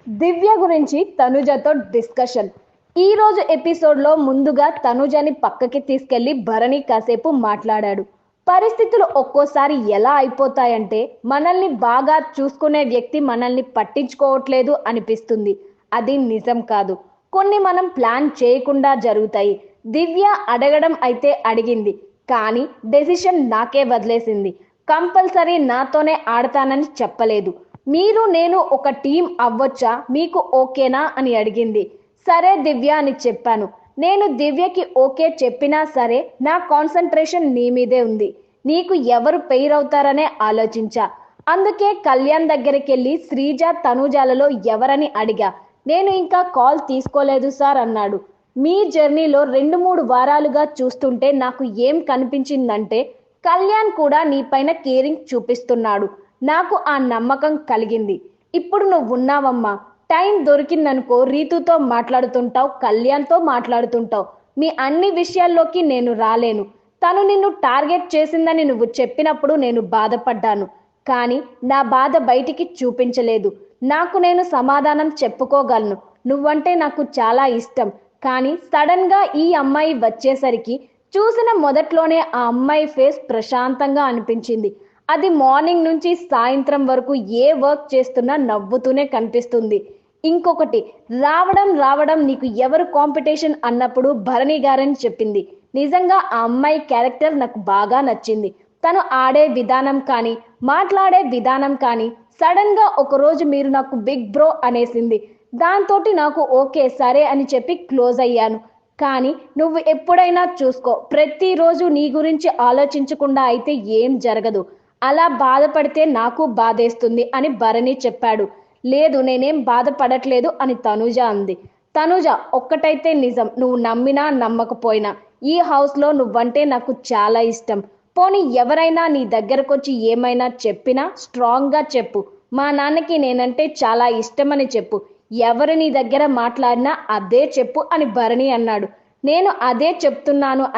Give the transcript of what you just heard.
దివ్య గురించి తనుజతో డిస్కషన్. ఈ రోజు ఎపిసోడ్లో ముందుగా తనుజని పక్కకి తీసుకెళ్లి భరణి కాసేపు మాట్లాడాడు. పరిస్థితులు ఒక్కోసారి ఎలా అయిపోతాయంటే మనల్ని బాగా చూసుకునే వ్యక్తి మనల్ని పట్టించుకోవట్లేదు అనిపిస్తుంది. అది నిజం కాదు. కొన్ని మనం ప్లాన్ చేయకుండా జరుగుతాయి. దివ్య అడగడం అయితే అడిగింది, కానీ డెసిషన్ నాకే వదిలేసింది. కంపల్సరీ నాతోనే ఆడతానని చెప్పలేదు. మీరు నేను ఒక టీం అవ్వొచ్చా, మీకు ఓకేనా అని అడిగింది. సరే దివ్య అని చెప్పాను. నేను దివ్యకి ఓకే చెప్పినా సరే నా కాన్సన్ట్రేషన్ నీ మీదే ఉంది. నీకు ఎవరు పెయిర్ అవుతారనే ఆలోచించా. అందుకే కళ్యాణ్ దగ్గరికి వెళ్ళి శ్రీజ తనుజాలలో ఎవరని అడిగా. నేను ఇంకా కాల్ తీసుకోలేదు సార్ అన్నాడు. మీ జర్నీలో 2-3 వారాలుగా చూస్తుంటే నాకు ఏం కనిపించిందంటే కళ్యాణ్ కూడా నీపైన కేరింగ్ చూపిస్తున్నాడు. నాకు ఆ నమ్మకం కలిగింది. ఇప్పుడు నువ్వు ఉన్నావమ్మా. టైం దొరికిందనుకో రీతుతో మాట్లాడుతుంటావు, కళ్యాణ్తో మాట్లాడుతుంటావు. మీ అన్ని విషయాల్లోకి నేను రాలేను. తను నిన్ను టార్గెట్ చేసిందని నువ్వు చెప్పినప్పుడు నేను బాధపడ్డాను. కానీ నా బాధ బయటికి చూపించలేదు. నాకు నేను సమాధానం చెప్పుకోగలను. నువ్వంటే నాకు చాలా ఇష్టం. కానీ సడన్గా ఈ అమ్మాయి వచ్చేసరికి చూసిన మొదట్లోనే ఆ అమ్మాయి ఫేస్ ప్రశాంతంగా అనిపించింది. అది మార్నింగ్ నుంచి సాయంత్రం వరకు ఏ వర్క్ చేస్తున్నా నవ్వుతూనే కనిపిస్తుంది. ఇంకొకటి, రావడం నీకు ఎవరు కాంపిటీషన్ అన్నప్పుడు భరణి గారని చెప్పింది. నిజంగా ఆ అమ్మాయి క్యారెక్టర్ నాకు బాగా నచ్చింది. తను ఆడే విధానం కానీ, మాట్లాడే విధానం కానీ, సడన్గా ఒకరోజు మీరు నాకు బిగ్ బ్రో అనేసింది. దాంతోటి నాకు ఓకే సరే అని చెప్పి క్లోజ్ అయ్యాను. కానీ నువ్వు ఎప్పుడైనా చూసుకో, ప్రతిరోజు నీ గురించి ఆలోచించకుండా అయితే ఏం జరగదు. అలా బాధపడితే నాకు బాధేస్తుంది అని భరణి చెప్పాడు. లేదు నేనేం బాధపడట్లేదు అని తనుజ అంది. తనుజ, ఒక్కటైతే నిజం, నువ్వు నమ్మినా నమ్మకపోయినా ఈ హౌస్లో నువ్వంటే నాకు చాలా ఇష్టం. పోనీ ఎవరైనా నీ దగ్గరకొచ్చి ఏమైనా చెప్పినా స్ట్రాంగ్గా చెప్పు. మా నాన్నకి నేనంటే చాలా ఇష్టమని చెప్పు. ఎవరు నీ దగ్గర మాట్లాడినా అదే చెప్పు అని భరణి అన్నాడు. నేను అదే చెప్తున్నాను అని